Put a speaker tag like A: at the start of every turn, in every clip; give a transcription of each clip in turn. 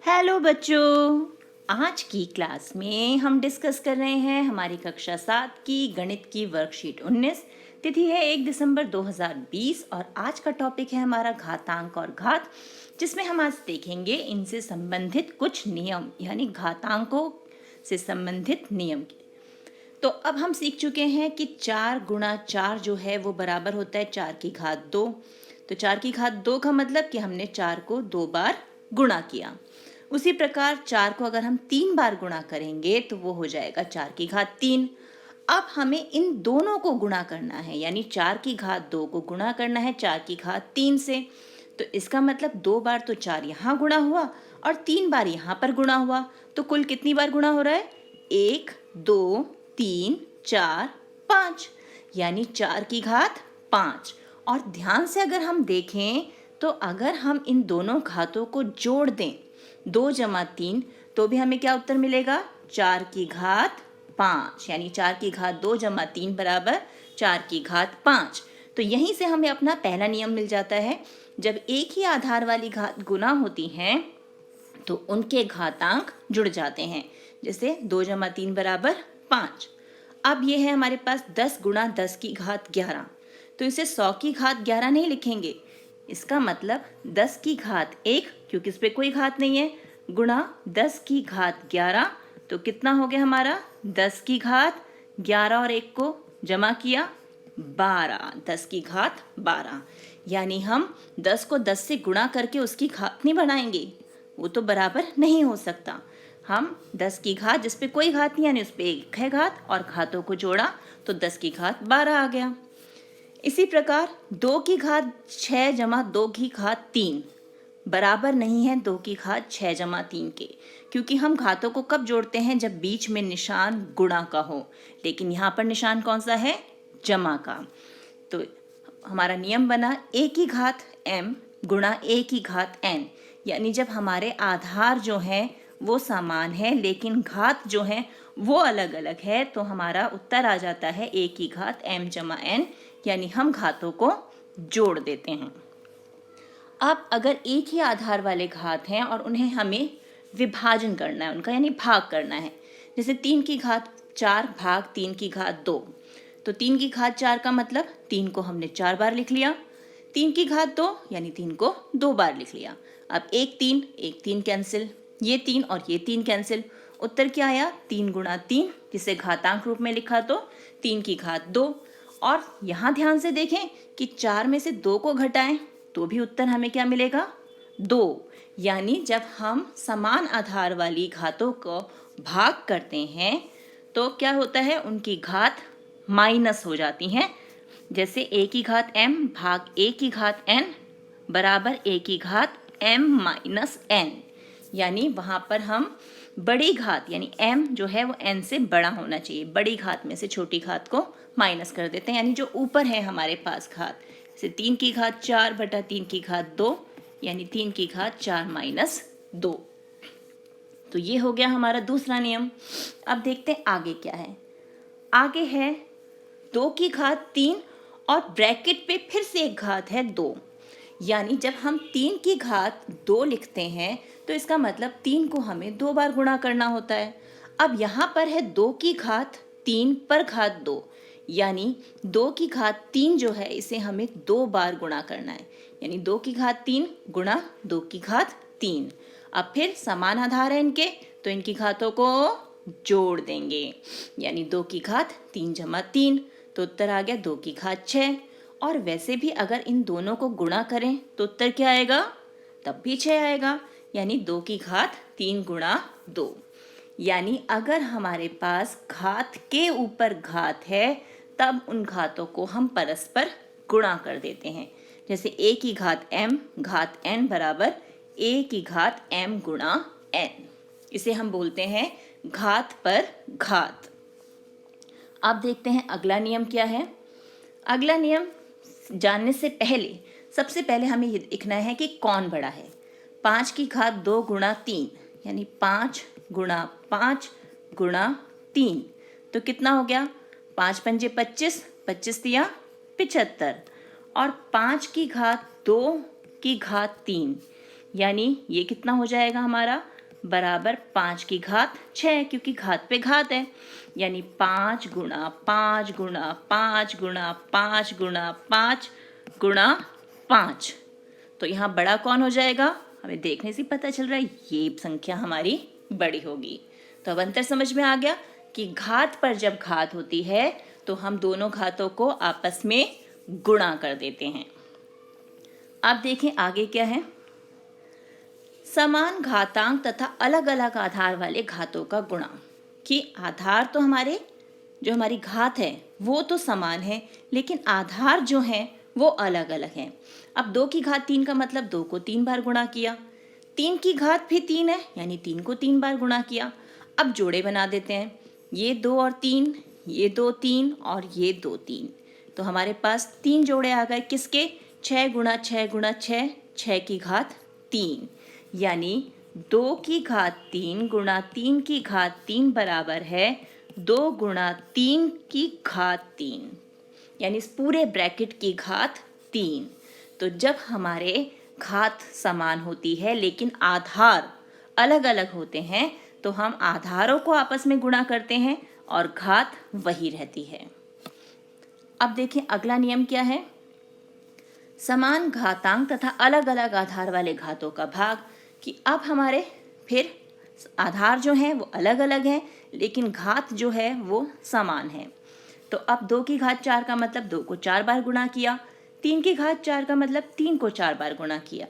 A: Hello बच्चों, आज की क्लास में हम डिस्कस कर रहे हैं हमारी कक्षा 7 की गणित की वर्कशीट 19। तिथि है 1 दिसंबर 2020 और आज का टॉपिक है हमारा घातांक और घात, जिसमें हम आज देखेंगे इनसे संबंधित कुछ नियम, यानी घातांकों से संबंधित नियम। तो अब हम सीख चुके हैं कि 4 गुणा 4 जो है वो बराबर होता है 4 की घात 2। तो 4 की घात 2 का मतलब कि हमने 4 को 2 बार गुणा किया। उसी प्रकार 4 को अगर हम 3 बार गुणा करेंगे तो वो हो जाएगा 4 की घात 3। अब हमें इन दोनों को गुणा करना है, यानी 4 की घात 2 को गुणा करना है 4 की घात 3 से। तो इसका मतलब 2 बार तो 4 यहाँ गुणा हुआ और 3 बार यहाँ पर गुणा हुआ, तो कुल कितनी बार गुणा हो रहा है? 1 2 3 4 5, यानी 4 की घात 5। और ध्यान से अगर हम देखें तो अगर हम इन दोनों घातों को जोड़ दें 2 जमा 3, तो भी हमें क्या उत्तर मिलेगा? 4 की घात 5, यानी 4 की घात 2 जमा 3 बराबर 4 की घात 5। तो यहीं से हमें अपना पहला नियम मिल जाता है। जब एक ही आधार वाली घात गुना होती हैं तो उनके घातांक जुड़ जाते हैं। जैसे 2 जमा 3 बराबर 5। अब ये है हमारे पास 10 गुणा 10 की घात 11। तो इसे 100 की घात 11 नहीं लिखेंगे, इसका मतलब 10 की घात 1, क्योंकि इस पे कोई घात नहीं है, गुणा 10 की घात 11। तो कितना हो गया हमारा? 10 की घात 11 और 1 को जमा किया 12, 10 की घात 12। यानी हम 10 को 10 से गुणा करके उसकी घात नहीं बनाएंगे, वो तो बराबर नहीं हो सकता। हम 10 की घात जिस पे कोई घात नहीं, यानी उस पे एक है घात, और घातों को जोड़ा तो 10 की घात 12 आ गया। इसी प्रकार 2 की घात 6 जमा 2 की घात 3 बराबर नहीं है 2 की घात 6 जमा 3 के, क्योंकि हम घातों को कब जोड़ते हैं? जब बीच में निशान गुणा का हो, लेकिन यहाँ पर निशान कौन सा है? जमा का। तो हमारा नियम बना a की घात m गुणा a की घात n, यानी जब हमारे आधार जो हैं वो समान है लेकिन घात जो है वो अलग अलग है, तो हमारा उत्तर आ जाता है a की घात m जमा n, यानी हम घातों को जोड़ देते हैं। अब अगर एक ही आधार वाले घात हैं और उन्हें हमें विभाजन करना है उनका, यानी भाग करना है, जैसे 3 की घात 4 भाग 3 की घात 2। तो 3 की घात 4 का मतलब 3 को हमने 4 बार लिख लिया, 3 की घात 2 यानी 3 को 2 बार लिख लिया। अब एक 3 कैंसिल, ये 3 और ये 3 कैंसिल, उत्तर क्या आया? 3 गुणा 3, जिसे घातांक रूप में लिखा तो 3 की घात 2। और यहाँ ध्यान से देखें कि 4 में से 2 को घटाएं तो भी उत्तर हमें क्या मिलेगा? 2। यानी जब हम समान आधार वाली घातों को भाग करते हैं तो क्या होता है? उनकी घात माइनस हो जाती हैं। जैसे a की घात m भाग a की घात n बराबर a की घात m माइनस n, यानी वहाँ पर हम बड़ी घात यानी m जो है वो n से बड़ा होना चाहिए, बड़ी घात में से छोटी घात को माइनस कर देते हैं, यानी जो ऊपर है हमारे पास घात, जैसे 3 की घात 4 बटा 3 की घात 2, यानी 3 की घात 4 माइनस 2। तो ये हो गया हमारा दूसरा नियम। अब देखते हैं आगे क्या है। आगे है 2 की घात 3 और ब्रैकेट पे फिर से एक घात है 2, यानी जब हम 3 की घात 2 लिखते हैं तो इसका मतलब 3 को हमें 2 बार गुणा करना होता है। अब यहाँ पर है 2 की घात 3 पर घात 2, यानी 2 की घात 3 जो है इसे हमें 2 बार गुणा करना है, यानी 2 की घात 3 गुणा 2 की घात 3। अब फिर समान आधार है इनके, तो इनकी घातों को जोड़ देंगे, यानी 2 की घात 3 जमा 3, तो उत्तर आ गया 2 की घात 6। और वैसे भी अगर इन दोनों को गुणा करें तो उत्तर क्या आएगा? तब भी 6 आएगा, यानी 2 की घात 3 गुणा 2। यानी अगर हमारे पास घात के ऊपर घात है तब उन घातों को हम परस्पर गुणा कर देते हैं। जैसे a की घात m घात n बराबर a की घात m गुणा n, इसे हम बोलते हैं घात पर घात। अब देखते हैं अगला नियम क्या है। अगला नियम जानने से पहले सबसे पहले हमें ये देखना है कि कौन बड़ा है। 5 की घात 2 गुणा 3, यानी 5 गुणा 5 गुणा 3, तो कितना हो गया? 5 पंजे 25, 25 दिया 75, और 5 की घात 2 की घात 3, यानी ये कितना हो जाएगा हमारा, बराबर 5 की घात 6, क्योंकि घात पे घात है। यानी 5 गुणा 5 गुणा 5 गुणा 5 गुणा 5 गुणा 5। तो यहाँ बड़ा कौन हो जाएगा, हमें देखने से पता चल रहा है ये संख्या हमारी बड़ी होगी। तो अब अंतर समझ में आ गया कि घात पर जब घात होती है तो हम दोनों घातों को आपस में गुणा कर देते हैं। अब देखें आगे क्या है। समान घातांक तथा अलग अलग आधार वाले घातों का गुणा, कि आधार तो हमारे जो हमारी घात है वो तो समान है, लेकिन आधार जो है वो अलग अलग हैं। अब 2 की घात 3 का मतलब 2 को 3 बार गुणा किया, 3 की घात भी 3 है यानी 3 को 3 बार गुणा किया। अब जोड़े बना देते हैं, ये 2 और 3, ये 2 3 और ये 2 3। तो हमारे पास 3 जोड़े आ गए किसके, 6 गुणा 6 गुणा 6, 6 की घात 3, यानी 2 की घात 3 गुणा 3 की घात 3 बराबर है 2 गुणा 3 की घात 3, यानी इस पूरे ब्रैकेट की घात 3। तो जब हमारे घात समान होती है लेकिन आधार अलग अलग होते हैं तो हम आधारों को आपस में गुणा करते हैं और घात वही रहती है। अब देखें अगला नियम क्या है। समान घातांक तथा अलग अलग आधार वाले घातों का भाग, कि अब हमारे फिर आधार जो हैं वो अलग अलग हैं लेकिन घात जो है वो समान है। तो अब 2 की घात 4 का मतलब 2 को 4 बार गुणा किया, 3 की घात 4 का मतलब 3 को 4 बार गुणा किया,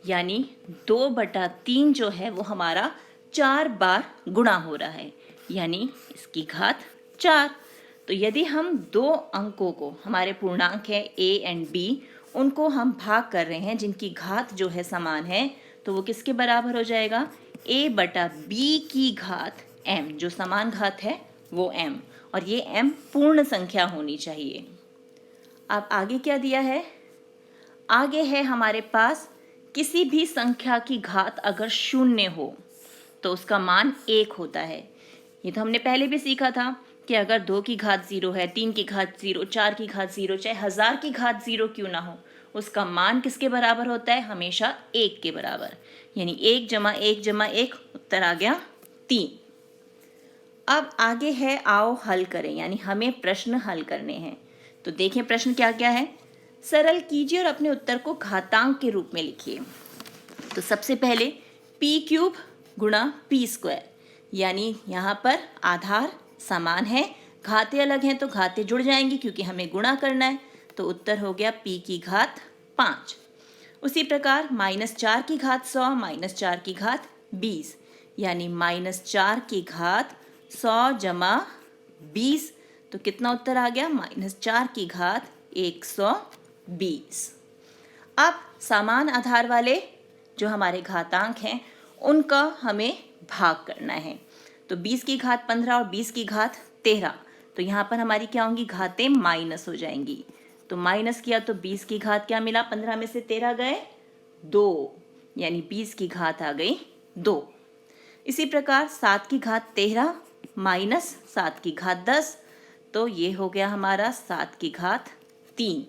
A: यानी 2/3 जो है वो हमारा 4 बार गुणा हो रहा है, यानी इसकी घात 4। तो यदि हम 2 अंकों को, हमारे पूर्णांक है a एंड b, उनको हम भाग कर रहे हैं जिनकी घात जो है समान है, तो वो किसके बराबर हो जाएगा, a/b की घात m, जो समान घात है वो m, और ये m पूर्ण संख्या होनी चाहिए। अब आगे क्या दिया है, आगे है हमारे पास किसी भी संख्या की घात अगर 0 हो तो उसका मान 1 होता है। ये तो हमने पहले भी सीखा था कि अगर 2 की घात 0 है, 3 की घात 0, 4 की घात 0, चाहे 1000 की घात 0 क्यों ना हो, उसका मान किसके बराबर होता है, हमेशा 1 के बराबर, यानी 1 जमा 1 जमा 1, उत्तर आ गया 3। अब आगे है आओ हल करें, यानी हमें प्रश्न हल करने हैं। तो देखें प्रश्न क्या क्या है। सरल कीजिए और अपने उत्तर को घातांक के रूप में लिखिए। तो सबसे पहले p³ गुणा p², यानी यहाँ पर आधार समान है, घातें अलग हैं तो घातें जुड़ जाएंगी क्योंकि हमें गुणा करना है, तो उत्तर हो गया p की घात 5। उसी प्रकार -4 की घात 100 -4 की घात 20, यानी -4 की घात 100 जमा 20, तो कितना उत्तर आ गया, -4 की घात 120। अब समान आधार वाले जो हमारे घातांक हैं उनका हमें भाग करना है। तो 20 की घात 15 और 20 की घात 13, तो यहाँ पर हमारी क्या होंगी, घातें माइनस हो जाएंगी। तो माइनस किया तो 20 की घात क्या मिला, 15 में से 13 गए 2, यानी 20 की घात आ गई 2। इसी प्रकार 7 की घात 13 माइनस 7 की घात 10, तो ये हो गया हमारा 7 की घात 3,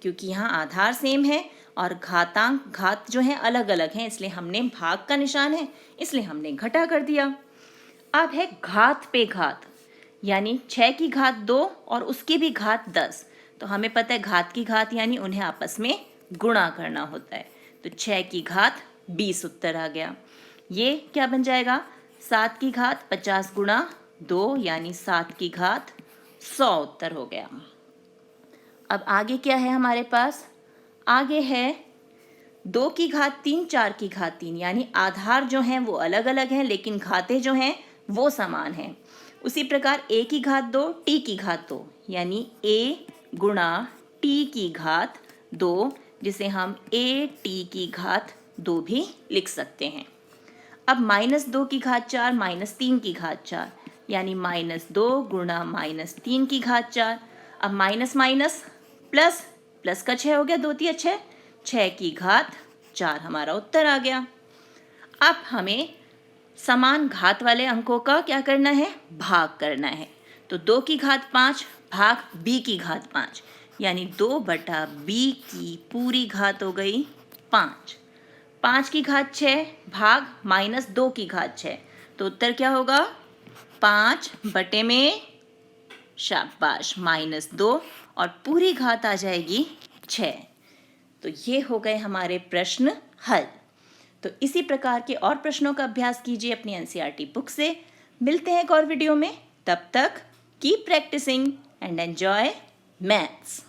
A: क्योंकि यहाँ आधार सेम है और घात जो है अलग अलग हैं, इसलिए हमने भाग का निशान है इसलिए हमने घटा कर दिया। अब है घात पे घात, यानी 6 की घात 2 और उसकी भी घात 10, तो हमें पता है घात की घात यानी उन्हें आपस में गुणा करना होता है। तो 6 की घात 20 उत्तर आ गया। ये क्या बन जाएगा, 7 की घात 50 गुणा 2, यानी 7 की घात 100 उत्तर हो गया। अब आगे क्या है हमारे पास, आगे है 2 की घात 3 4 की घात 3, यानी आधार जो हैं वो अलग अलग हैं लेकिन घातें जो हैं वो समान हैं। उसी प्रकार a की घात 2 t की घात 2, यानी a गुणा t की घात 2, जिसे हम a/t की घात 2 भी लिख सकते हैं। अब -2 की घात 4 -3 की घात 4, यानी -2 गुणा -3 की घात 4। अब माइनस माइनस प्लस, प्लस का 6 हो गया, 2 3 6, 6 की घात 4 हमारा उत्तर आ गया। अब हमें समान घात वाले अंकों का क्या करना है, भाग करना है। तो 2 की घात 5 भाग b की घात 5, यानी 2/b की पूरी घात हो गई 5। 5 की घात 6 भाग -2 की घात 6, तो उत्तर क्या होगा? 5 बटे में शाबाश -2 और पूरी घात आ जाएगी 6। तो ये हो गए हमारे प्रश्न हल। तो इसी प्रकार के और प्रश्नों का अभ्यास कीजिए अपनी एनसीईआरटी बुक से। मिलते हैं एक और वीडियो में, तब तक keep practising and enjoy maths.